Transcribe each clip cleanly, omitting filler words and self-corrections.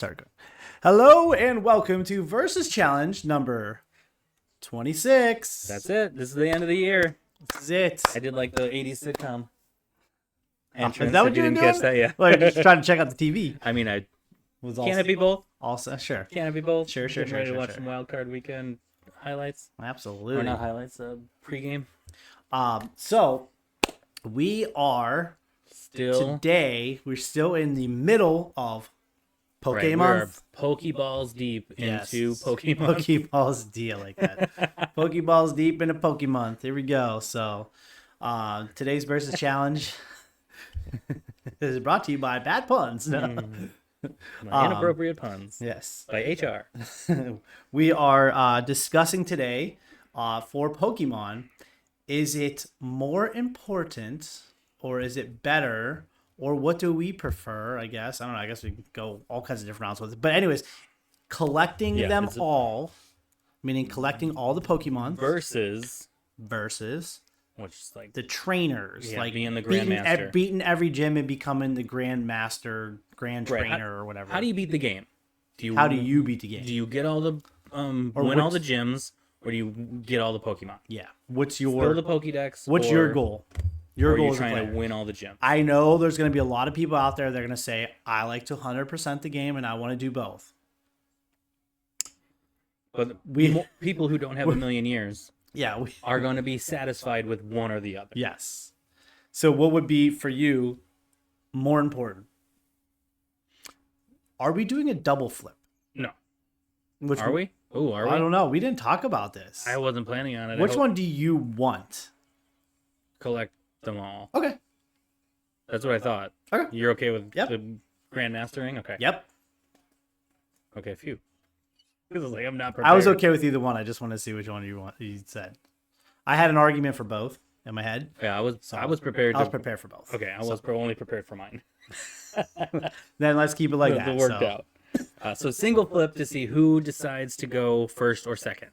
Start going. Hello and welcome to Versus Challenge number 26. That's it. This is the end of the year. This is it. I did like the 80s sitcom entrance. Is that what if you you were didn't doing? catch that yet. Well, just trying to check out the TV. I mean, I Was can it be both? Also, sure. Can it be both? Sure. Getting ready to watch some Wild Card Weekend highlights. Absolutely. Or not highlights, pregame. So we are today. We're still in the middle of Right, Pokemonth. we are Pokeballs deep into Pokemon. Pokeballs deal like that. Pokeballs deep into Pokemonth. Here we go. So today's Versus Challenge is brought to you by Bad Puns. No. Inappropriate puns. Yes. By HR. We are discussing today for Pokemon, is it more important or is it better, or what do we prefer? I guess I don't know. I guess we can go all kinds of different routes with it. But anyways, collecting them all, meaning collecting all the Pokemon versus which is like the trainers, like being the Grandmaster, beating every gym and becoming the Grandmaster, Trainer, or whatever. How do you beat the game? How do you beat the game? Do you get all the win all the gyms, or do you get all the Pokemon? Yeah. What's your Fill the Pokédex? What's your goal? Your goal is trying to win all the gyms. I know there's going to be a lot of people out there that are going to say, I like to 100% the game and I want to do both. But people who don't have a million years are going to be satisfied with one or the other. Yes. So what would be for you more important? Are we doing a double flip? No. Are we? Oh, are we? I don't know. We didn't talk about this. I wasn't planning on it. Which one do you want? Collect them all. Okay. That's what I thought. Okay. You're okay with the Grandmastering? Okay. Yep. Okay, phew. This is like I'm not prepared. I was okay with either one. I just want to see which one you said. I had an argument for both in my head. Yeah, I was prepared. I was prepared for both. Okay, I was only prepared for mine. Then let's keep it like that. It worked out. So single flip to see who decides to go first or second.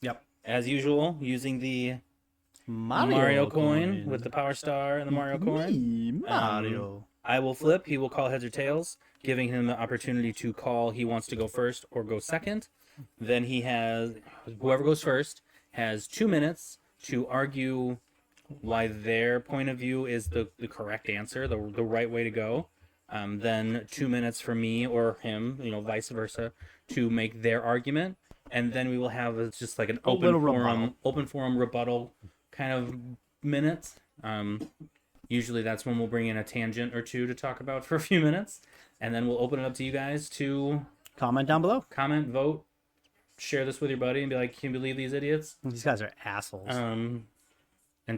Yep. As usual, using the Mario coin with the Power Star and the Mario coin. Mario. I will flip. He will call heads or tails, giving him the opportunity to call he wants to go first or go second. Then whoever goes first has 2 minutes to argue why their point of view is the correct answer, the right way to go. Then 2 minutes for me or him, vice versa, to make their argument. And then we will have just like an open forum rebuttal kind of minutes. Usually that's when we'll bring in a tangent or two to talk about for a few minutes. And then we'll open it up to you guys to comment down below. Comment, vote, share this with your buddy and be like, can you believe these idiots? These guys are assholes. And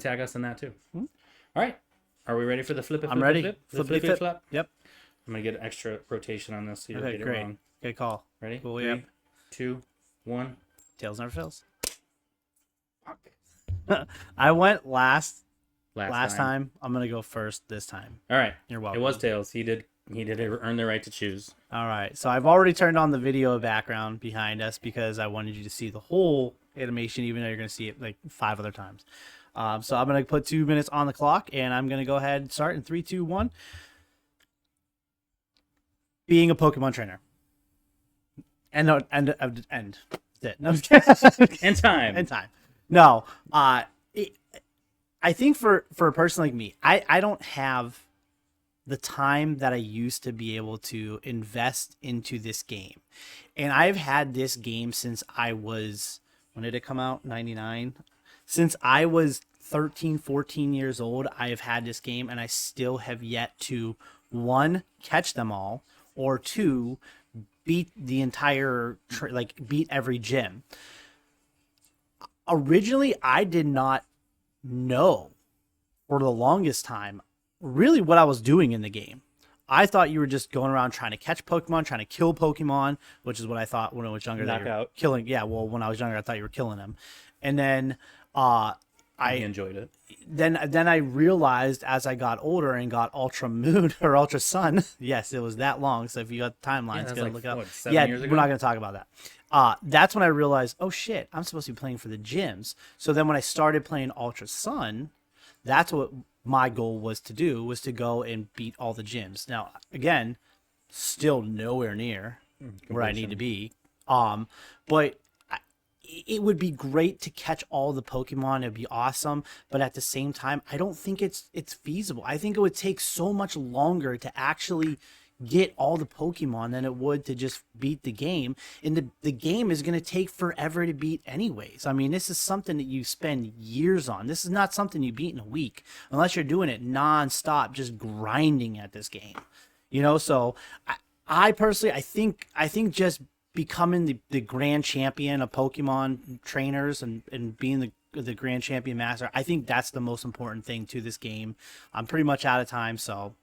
tag us in that too. All right. Are we ready for the flip? I'm ready. Flip. Yep. I'm going to get extra rotation on this so you don't get it wrong. Good call. Ready? Cool, 3, yep. 2, 1. Tails never fails. Fuck. I went last time. I'm going to go first this time. All right. You're welcome. It was Tails. He did earn the right to choose. All right. So I've already turned on the video background behind us because I wanted you to see the whole animation, even though you're going to see it like 5 other times. So I'm going to put 2 minutes on the clock, and I'm going to go ahead and start in 3, 2, 1. Being a Pokemon trainer. End. It. No, And time. And time. No. I think for a person like me, I don't have the time that I used to be able to invest into this game. And I've had this game since I was, when did it come out? 99. Since I was 13, 14 years old, I have had this game, and I still have yet to, 1, catch them all, or 2, beat the entire, beat every gym. Originally, I did not know for the longest time really what I was doing in the game. I thought you were just going around trying to catch Pokemon, trying to kill Pokemon, which is what I thought when I was younger. Knockout. Killing. Yeah, well, when I was younger, I thought you were killing them. And then I enjoyed it. Then I realized as I got older and got Ultra Moon or Ultra Sun. Yes, it was that long. So if you got timelines, go look up. What, 7 years ago? We're not going to talk about that. That's when I realized, oh shit, I'm supposed to be playing for the gyms. So then when I started playing Ultra Sun, that's what my goal was to do, was to go and beat all the gyms. Now, again, still nowhere near where I need to be. But it would be great to catch all the Pokemon. It'd be awesome, but at the same time, I don't think it's feasible. I think it would take so much longer to actually get all the Pokemon than it would to just beat the game. And the game is going to take forever to beat anyways. I mean, this is something that you spend years on. This is not something you beat in a week unless you're doing it nonstop, just grinding at this game. So I personally, I think just becoming the grand champion of Pokemon trainers and being the grand champion master, I think that's the most important thing to this game. I'm pretty much out of time, so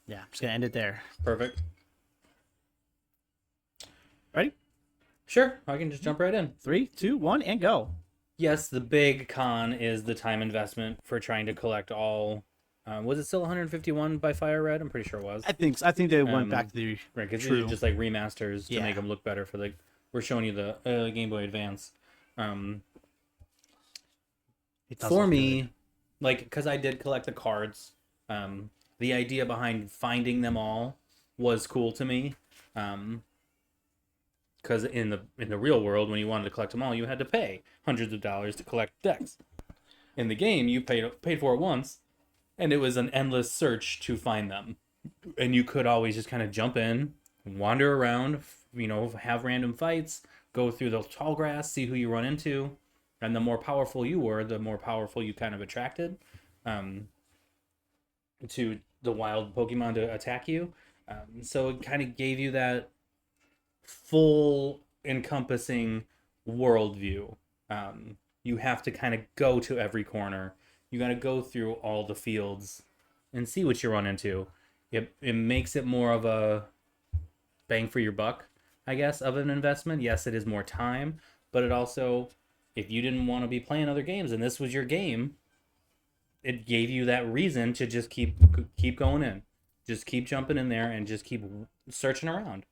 yeah, I'm just gonna end it there. Perfect. Ready? Sure, I can just jump right in. 3, 2, 1, and go. Yes, the big con is the time investment for trying to collect all. Was it still 151 by Fire Red? I'm pretty sure it was. I think they went back to the right, because true. these are just like remasters to Yeah. make them look better for we're showing you the Game Boy Advance. It does For look me, because I did collect the cards, the idea behind finding them all was cool to me. Because in the real world, when you wanted to collect them all, you had to pay hundreds of dollars to collect decks. In the game, you paid for it once, and it was an endless search to find them. And you could always just kind of jump in, wander around, have random fights, go through the tall grass, see who you run into. And the more powerful you were, the more powerful you kind of attracted to the wild Pokemon to attack you. So it kind of gave you that full encompassing worldview. You have to kind of go to every corner. You got to go through all the fields and see what you run into. It makes it more of a bang for your buck, I guess, of an investment. Yes, it is more time, but it also, if you didn't want to be playing other games and this was your game, it gave you that reason to just keep going in. Just keep jumping in there and just keep searching around.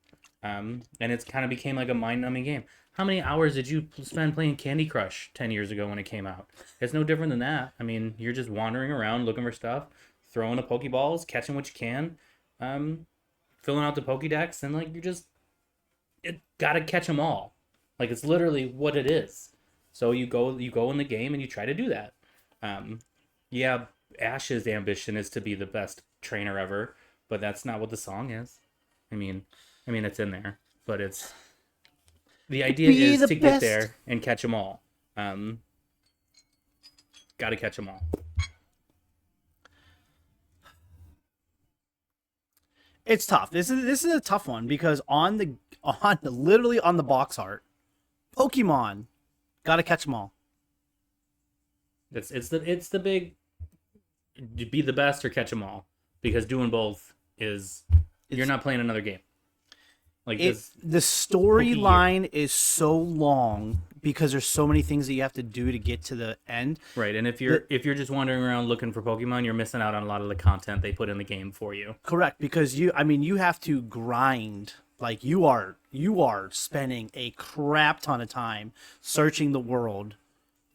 And it's kind of became like a mind-numbing game. How many hours did you spend playing Candy Crush 10 years ago when it came out? It's no different than that. I mean, you're just wandering around looking for stuff, throwing the Pokeballs, catching what you can, filling out the Pokédex, and you gotta catch them all. It's literally what it is. So you go in the game and you try to do that. Yeah, Ash's ambition is to be the best trainer ever, but that's not what the song is. I mean, it's in there, but it's the idea is to get there and catch them all. Got to catch them all. It's tough. This is a tough one because literally on the box art, Pokemon, gotta catch them all. It's the big be the best or catch them all, because doing both you're not playing another game. The storyline is so long because there's so many things that you have to do to get to the end. Right, and if you're just wandering around looking for Pokemon, you're missing out on a lot of the content they put in the game for you. Correct, because you have to grind. You are spending a crap ton of time searching the world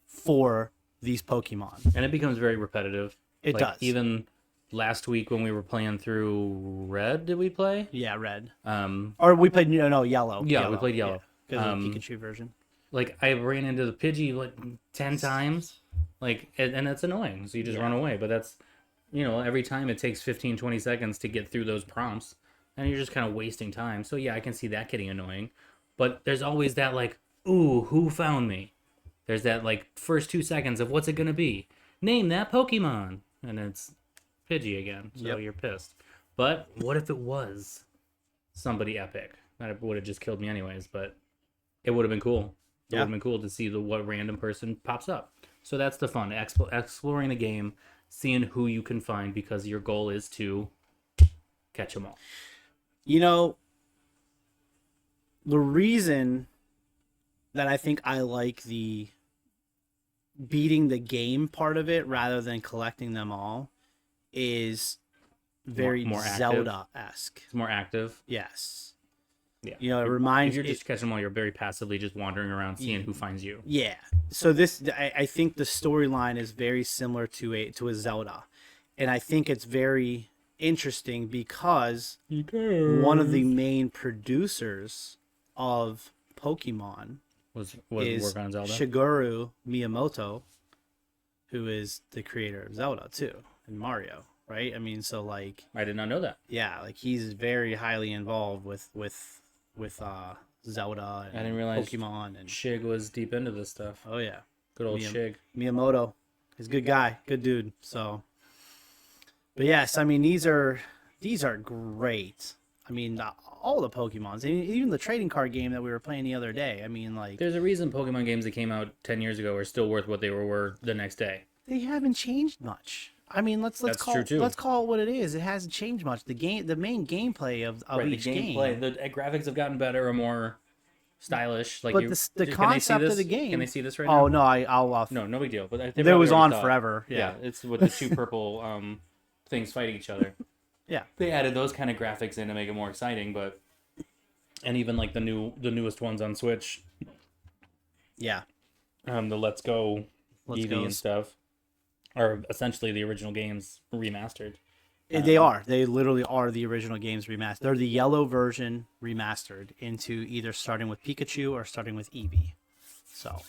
for these Pokemon, and it becomes very repetitive. It does. Even last week when we were playing through Red, did we play? Yeah, Red. Or we played Yellow. Yeah, we played Yellow. Because of the Pikachu version. I ran into the Pidgey 10 times. And that's annoying. So you just run away. But that's, every time it takes 15, 20 seconds to get through those prompts. And you're just kind of wasting time. So yeah, I can see that getting annoying. But there's always that ooh, who found me? There's that first 2 seconds of what's it going to be? Name that Pokemon. And it's Pidgey again, so You're pissed. But what if it was somebody epic? That would have just killed me anyways, but it would have been cool. It would have been cool to see what random person pops up. So that's the fun, exploring the game, seeing who you can find, because your goal is to catch them all. The reason that I think I like the beating the game part of it rather than collecting them all is very more Zelda-esque. It's more active. Yes. Yeah. It reminds you. If you're just catching them all, you're very passively just wandering around, seeing who finds you. Yeah. So I think the storyline is very similar to a Zelda, and I think it's very interesting because one of the main producers of Pokemon was is working on Zelda. Shigeru Miyamoto, who is the creator of Zelda too and Mario, right? I mean, so like, I did not know that. yeah, like he's very highly involved with Zelda and I didn't realize Pokemon and Shig was deep into this stuff. oh yeah, Good old Shig. Miyamoto. He's a good guy, good dude. So, but yes, I mean these are great. I mean all the Pokemons, even the trading card game that we were playing the other day. I mean, like There's a reason Pokemon games that came out 10 years ago are still worth what they were the next day. they haven't changed much. I mean, let's That's call true, too. let's call it what it is. It hasn't changed much. The main gameplay of Right, each the gameplay, game. the graphics have gotten better or more stylish. Like But you, the can they see concept this? of the game. Can they see this right now? Oh no, I'll No, no big deal. But they There was probably on already saw it. forever. Yeah. It's with the two purple things fighting each other. Yeah. They added those kind of graphics in to make it more exciting, and even like the newest ones on Switch, Yeah. the Let's Go Let's Eevee Go's. and stuff, are essentially the original games remastered. They are. They literally are the original games remastered. They're the yellow version remastered into either starting with Pikachu or starting with Eevee. So,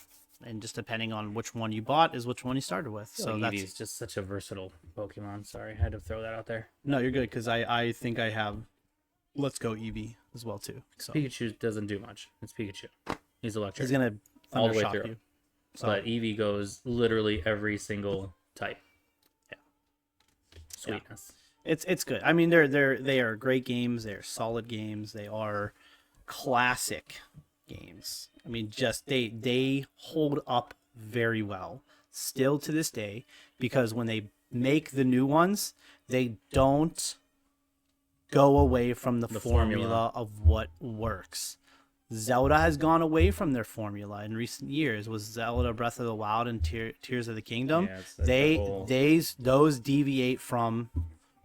and just depending on which one you bought is which one you started with. So Eevee that's is just such a versatile Pokemon. Sorry, I had to throw that out there. no, you're good because I think I have Let's Go Eevee as well too. So Pikachu doesn't do much. It's Pikachu. He's electric. he's gonna All the thunder way shock through. you. So But Eevee goes literally every single type. Yeah. Sweetness. it's good. I mean they are great games. They're solid games. They are classic games. I mean just they hold up very well still to this day because when they make the new ones, they don't go away from the formula of what works. Zelda has gone away from their formula in recent years. Was Zelda Breath of the Wild and Tears of the Kingdom? Yeah, it's the whole- Those deviate from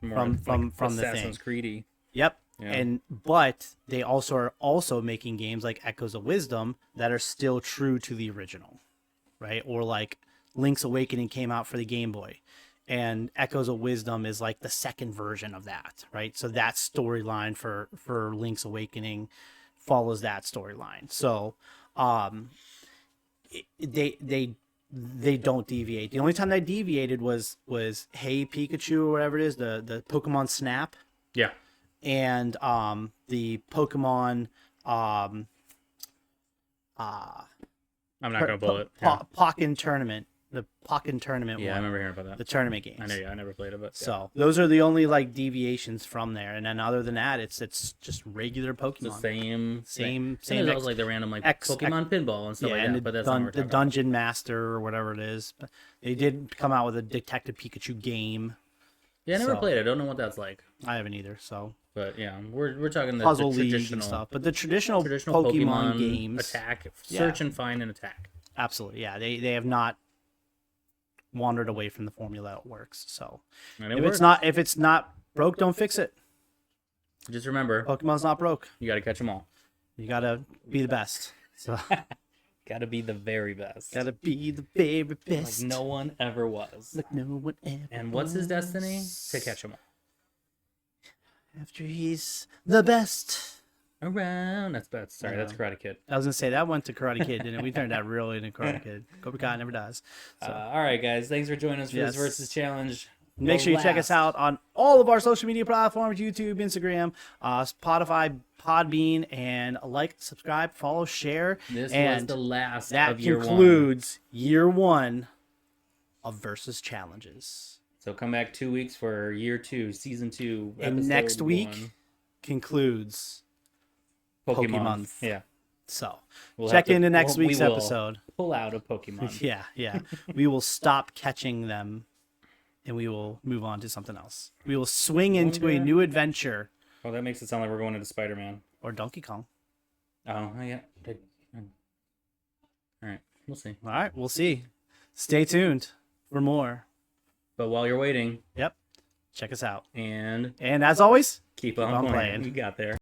More from the Assassin's thing. Creedy. Yep. Yeah. But they also are also making games like Echoes of Wisdom that are still true to the original, right? Or like Link's Awakening came out for the Game Boy, and Echoes of Wisdom is like the second version of that, right? So that storyline for Link's Awakening follows that storyline. So they don't deviate. The only time they deviated was Hey Pikachu or whatever it is, the Pokemon Snap Yeah. and the Pokemon I'm not going to blow it. Yeah. Pokken Tournament. The Pokken Tournament Yeah, I one. remember hearing about that. The tournament games. I know. Yeah, I never played it, but So those are the only like deviations from there, and then other than that, it's just regular it's Pokemon. the same. Same There's also like the random like Pokemon pinball and stuff yeah, like and that. But that's not what we're the talking about. Dungeon Master or whatever it is. But they did come out with a Detective Pikachu game. Yeah, I never so- played it. I don't know what that's like. I haven't either. So But yeah, we're talking the Puzzle League traditional and stuff, but the traditional Pokemon Pokemon games, attack, Yeah. search and find and attack. absolutely, yeah, they have not wandered away from the formula. It works. So And it if works. it's not broke, don't fix it. Just remember, Pokemon's not broke. you got to catch them all. You gotta be the best. So Got to be the very best. gotta be the very like best. no one ever was. Like no one ever. And what's his destiny? was. To catch them all. After he's the best. Around. That's sorry, I that's know. Karate Kid. I was gonna say that went to Karate Kid, didn't it? We turned that really into Karate Kid. Cobra Kai never dies. So All right, guys. Thanks for joining us for Yes. this versus challenge. make sure you check us out on all of our social media platforms: YouTube, Instagram, Spotify, Podbean, and like, subscribe, follow, share. This was and the last that of year one. concludes year one of versus challenges. So come back 2 weeks for year 2, season 2. And episode next week 1. concludes Pokemonth. Yeah. so. We'll Check have to- into next we week's will episode. Pull out a Pokemon. Yeah. We will stop catching them and we will move on to something else. We will swing into a Wonder- new adventure Well, that makes it sound like we're going into Spider-Man. or Donkey Kong. Oh, yeah. All right. We'll see. All right, we'll see. Stay tuned for more. But while you're waiting, Yep. Check us out. and And as always, keep on on playing. playing. You got there.